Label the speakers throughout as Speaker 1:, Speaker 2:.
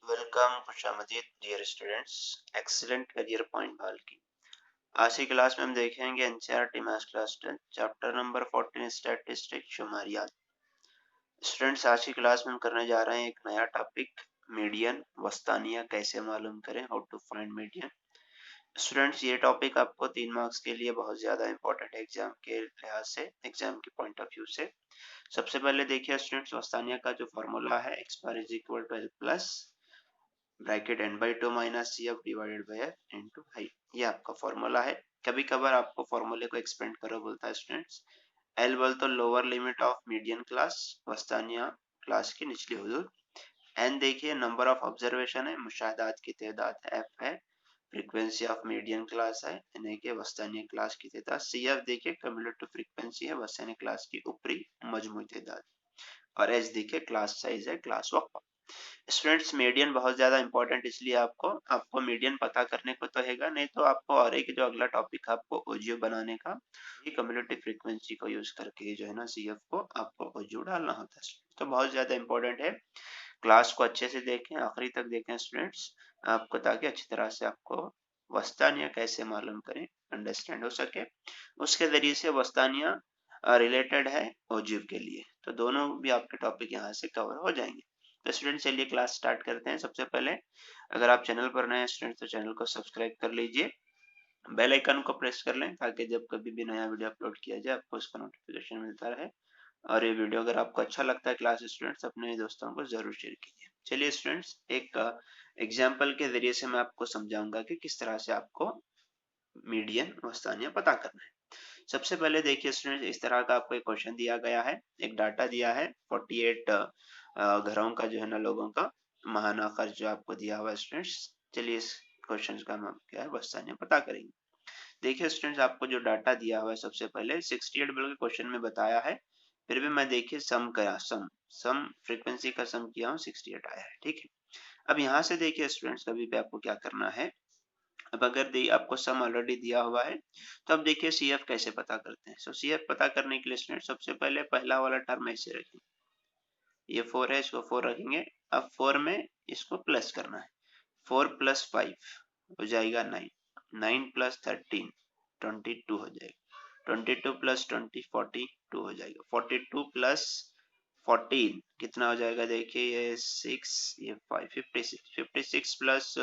Speaker 1: Welcome खुशामदीद dear students. Excellent career point भाल की आज की क्लास में हम देखेंगे NCERT maths class 10 chapter number 14 statistics शुमारियात। स्टूडेंट्स आज की क्लास में हम करने जा रहे हैं एक नया टॉपिक, मीडियन वस्तानिया कैसे मालूम करें, how to find median. Students ये टॉपिक आपको 3 मार्क्स के लिए बहुत ज्यादा इंपॉर्टेंट है एग्जाम के लिहाज से, एग्जाम के पॉइंट ऑफ व्यू से। सबसे पहले देखिए स्टूडेंट्स, वस्तानिया का जो फॉर्मूला है X bar is equal to L plus bracket n by 2 minus C F divided by F into I, ये आपका फॉर्मूला है। कभी कभार आपको फॉर्मूले को एक्सपेंड करो बोलता है स्टूडेंट्स। एल बोल तो lower limit of median class, वस्तानिया क्लास की निचली हुदूद। एन देखिए नंबर ऑफ ऑब्जर्वेशन है, मुशाहदात की तादाद है, एफ है फ्रीक्वेंसी ऑफ मीडियन क्लास है, यानी कि वस्तानिया क्लास की तादाद। सी एफ देखिए क्यूमुलेटिव फ्रीक्वेंसी है वस्तानिया क्लास की ऊपरी मजमूई तादाद, और एच देखिए क्लास साइज है, क्लास वक्फा। स्टूडेंट्स मीडियन बहुत ज्यादा इंपॉर्टेंट इसलिए आपको मीडियन पता करने को तो हैगा, नहीं तो आपको और एक जो अगला टॉपिक आपको ओजीओ बनाने का, ये कम्युलेटिव फ्रीक्वेंसी को यूज करके जो है ना सीएफ को आपको ओजीओ डालना होता है। तो बहुत ज्यादा इंपॉर्टेंट है, क्लास को अच्छे से देखें, आखिरी तक देखें स्टूडेंट्स आपको, ताकि अच्छी तरह से आपको वस्तानिया कैसे मालूम करें अंडरस्टैंड हो सके। उसके जरिए से वस्तानिया रिलेटेड है ओजीव के लिए, तो दोनों भी आपके टॉपिक यहाँ से कवर हो जाएंगे। तो स्टूडेंट चलिए क्लास स्टार्ट करते हैं। सबसे पहले अगर आप चैनल पर नए स्टूडेंट तो चैनल को सब्सक्राइब कर लीजिए, बेल आइकन को प्रेस कर लें ताकि जब कभी भी नया वीडियो अपलोड किया जाए आपको उसका नोटिफिकेशन मिलता रहे। और ये वीडियो अगर आपको अच्छा लगता है क्लास स्टूडेंट्स, अपने दोस्तों को जरूर शेयर कीजिए। चलिए स्टूडेंट्स एक एग्जाम्पल के जरिए से मैं आपको समझाऊंगा कि किस तरह से आपको मीडियन वस्तानिया पता करना है। सबसे पहले देखिए स्टूडेंट, इस तरह का आपको एक क्वेश्चन दिया गया है, एक डाटा दिया है 48 घरों का जो है ना लोगों का माहाना खर्च जो आपको दिया हुआ है स्टूडेंट्स। चलिए इस क्वेश्चन का हम क्या है वस्तानिया पता करेंगे। देखिए स्टूडेंट्स आपको जो डाटा दिया हुआ है, सबसे पहले 68 बोल के क्वेश्चन में बताया है, फिर भी मैं देखिए सम करा, सम फ्रीक्वेंसी का सम किया हूँ, 68 आया है। ठीक है, अब यहाँ से देखिए स्टूडेंट्स कभी भी आपको क्या करना है, अब अगर आपको सम ऑलरेडी दिया हुआ है तो अब देखिए सी एफ कैसे पता करते हैं। सो सी एफ पता करने के लिए स्टूडेंट सबसे पहले पहला वाला टर्म ऐसे रखेंगे, ये 4 है इसको 4 रखेंगे। अब 4 में इसको प्लस करना है, 4 प्लस 5 हो जाएगा 9, 9 प्लस 13 22 हो जाएगा, 22 प्लस 20 42 हो जाएगा, 42 प्लस 14 कितना हो जाएगा, देखिए ये 6 ये 5 56, 56 प्लस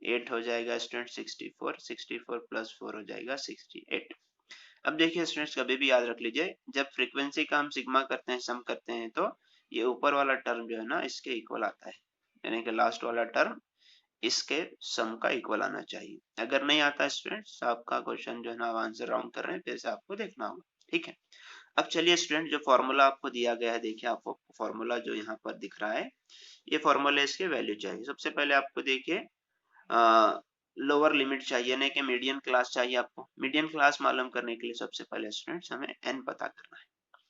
Speaker 1: 8 हो जाएगा स्टूडेंट 64, 64 प्लस 4 हो जाएगा 68। अब देखिए स्टूडेंट्स कभी भी याद रख लीजिए, जब फ्रीक्वेंसी का हम सिग्मा करते हैं, सम करते हैं, तो ये ऊपर वाला टर्म जो है ना इसके इक्वल आता है, यानी कि लास्ट वाला टर्म इसके सम का इक्वल आना चाहिए। अगर नहीं आता स्टूडेंट्स आपका क्वेश्चन जो है ना आंसर रॉन्ग कर रहे हैं, फिर से आपको देखना होगा। ठीक है, अब चलिए स्टूडेंट जो फॉर्मूला आपको दिया गया है, देखिए आपको फॉर्मूला जो यहाँ पर दिख रहा है, ये फॉर्मूला इसके वैल्यू चाहिए। सबसे पहले आपको देखिए लोअर लिमिट चाहिए, नहीं कि मीडियन क्लास चाहिए। आपको मीडियन क्लास मालूम करने के लिए सबसे पहले स्टूडेंट्स हमें एन पता करना है।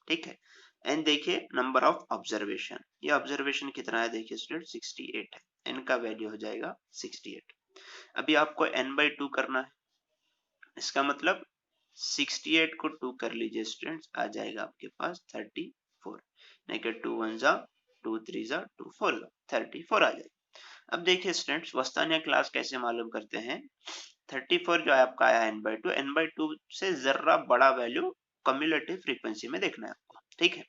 Speaker 1: ठीक है, एन देखिए नंबर ऑफ ऑब्जर्वेशन, ये ऑब्जर्वेशन कितना है, देखिए स्टूडेंट 68 है, एन का वैल्यू हो जाएगा 68। अभी आपको n by 2 करना है, इसका मतलब 68 को 2 कर लीजिए स्टूडेंट्स, आ जाएगा आपके पास 34, नहीं कि 2 1 जा 2 3 जा 2 4 34 आ जाएगा। अब देखिए स्टूडेंट्स वस्तानिया क्लास कैसे मालूम करते हैं। 34 जो है आपका आया n by 2 से जरा बड़ा वैल्यू कम्युलेटिव फ्रीक्वेंसी में देखना है आपको। ठीक है,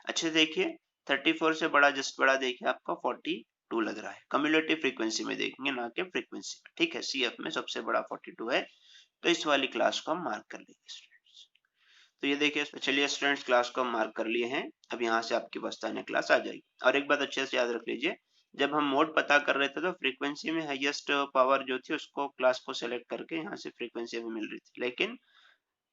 Speaker 1: अच्छे देखिए 34 से बड़ा जस्ट बड़ा देखिए आपका 42 लग रहा है, कम्युलेटिव फ्रीक्वेंसी में देखेंगे ना कि फ्रीक्वेंसी में। ठीक है, सीएफ में सबसे बड़ा 42 है, तो इस वाली क्लास को हम मार्क कर लेंगे स्टूडेंट्स। तो ये देखिए चलिए स्टूडेंट्स क्लास को हम मार्क कर लिए हैं, अब यहाँ से आपकी वस्तानिया क्लास आ जाएगी। और एक बात अच्छे से याद रख लीजिए, जब हम मोड पता कर रहे थे तो फ्रीक्वेंसी में हाईएस्ट पावर जो थी उसको क्लास को सेलेक्ट करके यहाँ से फ्रीक्वेंसी हमें मिल रही थी, लेकिन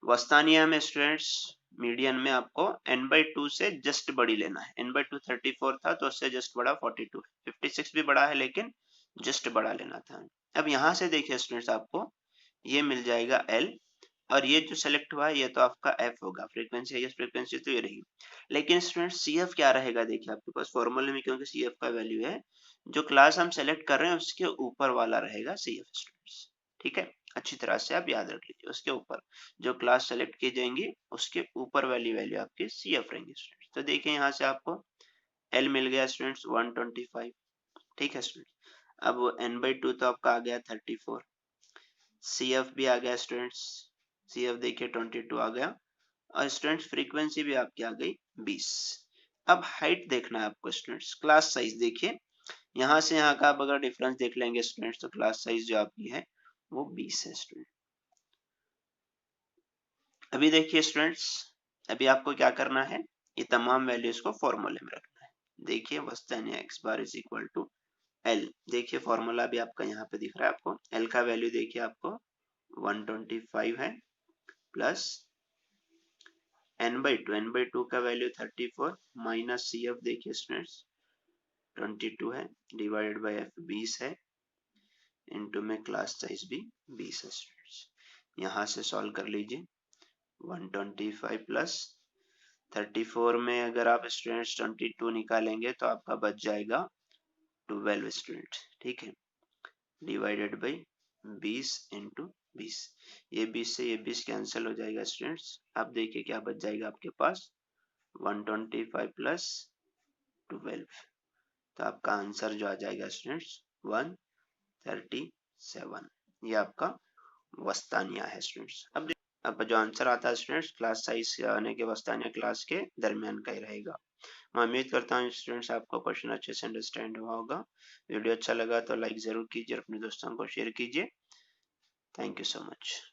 Speaker 1: वस्तानिया में स्टूडेंट्स मीडियन में आपको n by 2 से जस्ट बड़ी लेना है। n by 2 34 था तो उससे जस्ट बड़ा 42 है, 56 भी बड़ा है लेकिन जस्ट बड़ा लेना था। अब यहाँ से देखिए स्टूडेंट्स आपको ये मिल जाएगा L, और ये जो सेलेक्ट हुआ है ये तो आपका F होगा, फ्रीक्वेंसी हाईएस्ट फ्रीक्वेंसी तो ये रहेगी। लेकिन स्टूडेंट CF क्या रहेगा, देखिए आपके पास फॉर्मूले में क्योंकि CF का वैल्यू है, जो क्लास हम सेलेक्ट कर रहे हैं उसके ऊपर वाला रहेगा CF स्टूडेंट्स। ठीक है, अच्छी तरह से आप याद रख लीजिए, उसके ऊपर जो क्लास सेलेक्ट की जाएंगी उसके ऊपर वाली वैल्यू आपकी CF रहेंगी स्टूडेंट्स। तो देखिए यहाँ से आपको L मिल गया स्टूडेंट्स 125। ठीक है स्टूडेंट्स, अब n/2 तो आपका आ गया 34, CF भी आ गया स्टूडेंट्स, CF देखिए 22 आ गया, और स्टूडेंट्स फ्रीक्वेंसी भी आपकी आ गई 20। अब हाइट देखना है आपको स्टूडेंट्स, क्लास साइज देखिए, यहाँ से यहाँ का आप अगर डिफरेंस देख लेंगे स्टूडेंट्स तो क्लास साइज जो आपकी है वो 20 है स्टूडेंट। अभी देखिए स्टूडेंट्स, अभी आपको क्या करना है, ये तमाम वैल्यूज को फॉर्मूले में रखना है। देखिए वस्तुनिया x bar is equal to L, देखिए फॉर्मूला भी आपका यहाँ पे दिख रहा है आपको, L का वैल्यू देखिए आपको 125 है, प्लस n/2 का वैल्यू 34 माइनस CF देखिए स्टूडेंट्स 22 है, डिवाइडेड बाय F 20 है, इनटू में क्लास साइज भी 20 है स्टूडेंट्स। यहाँ से सॉल्व कर लीजिए, 125 प्लस 34 में अगर आप स्टूडेंट्स 22 निकालेंगे तो आपका बच जाएगा 12 स्टूडेंट, ठीक है, डिवाइडेड बाई 20 इंटू 20, ये 20 से ये 20 कैंसिल हो जाएगा स्टूडेंट्स। अब देखिए क्या बच जाएगा आपके पास, 125 प्लस 12, तो आपका आंसर जो आ जाएगा स्टूडेंट्स 137, ये आपका वस्तानिया है स्टूडेंट्स। अब जो आंसर आता है स्टूडेंट्स क्लास साइज यानी कि वस्तानिया क्लास के दरमियान का ही रहेगा। मैं उम्मीद करता हूँ स्टूडेंट्स आपको क्वेश्चन अच्छे से अंडरस्टैंड हुआ होगा। वीडियो अच्छा लगा तो लाइक जरूर कीजिए, अपने दोस्तों को शेयर कीजिए। Thank you so much.